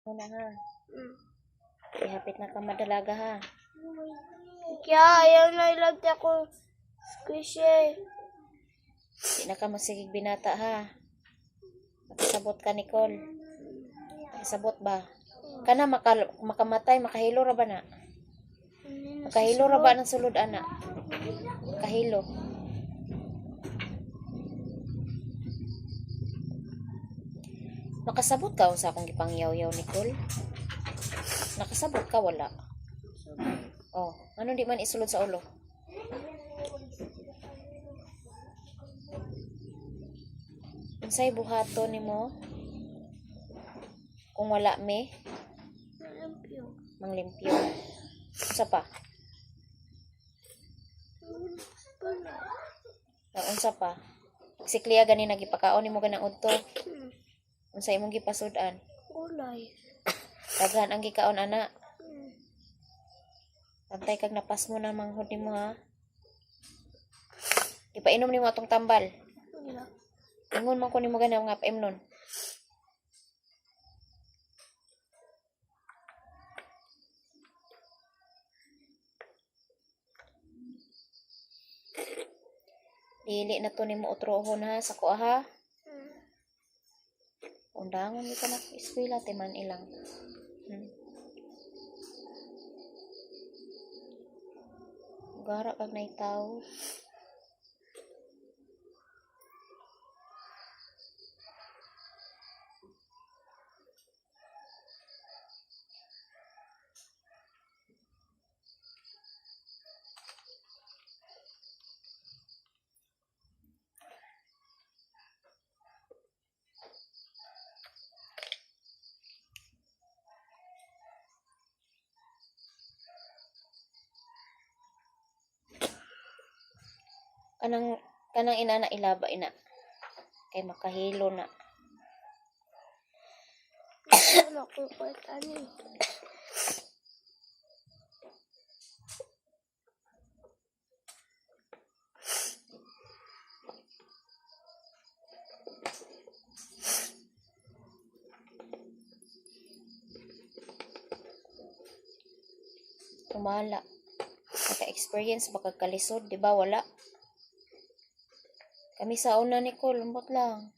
Muna ha. Ihapit na ka madalaga ha. Kaya ayaw na ilagay ako squishy. Di na ka masigig binata ha. Makasabot ka, Nicole. Makasabot ba? Kana makamatay, makahilo ra ba na? Makahilo ra ba ng sulod, ana? Makahilo. Nakasabot ka sa akong gipangyaw-yaw, Nicole? Nakasabot ka, wala? Oh, ano di man isulod sa ulo? Unsay buhato nimo? Kung wala me, manglimpyo. Unsa pa? Unsa pa? Sikliya gani nagipakaon nimo ganang udto. Unsa imong gipasud-an? Gulay. Daghan ang gikaon ana. Pantay kag napas mo na manghod nimo ha. Ipainom nimo atong tambal. Wala. Ingon man ko nimo ganang nga paim nun. Dili na to nimo utrohon ha sa kuha ha. Undangon mi ka na eskwela timan ilang. Gara kag naitaw. Kanang ina na ilaba ina. Kay makahilo na. Wala ko ani. Tumala. Naka-experience baka kalisod, di ba? Wala. Kami sa una, Nicole, lambot lang.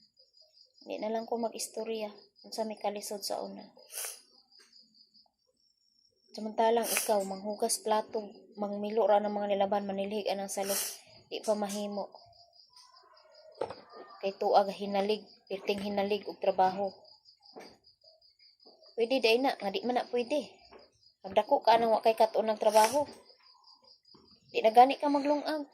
Hindi na lang ko mag-istorya kung sa may kalisod sa una. Samantalang ikaw, manghugas plato, mangmilo ra ng mga nilaban, manilhig anang salok, di pa mahimo. Kay tuag hinalig, pirting hinalig og trabaho. Pwede day na, nga di man na pwede. Pagdako ka nang wa kay katuon ng trabaho. Di na gani ka maglungag.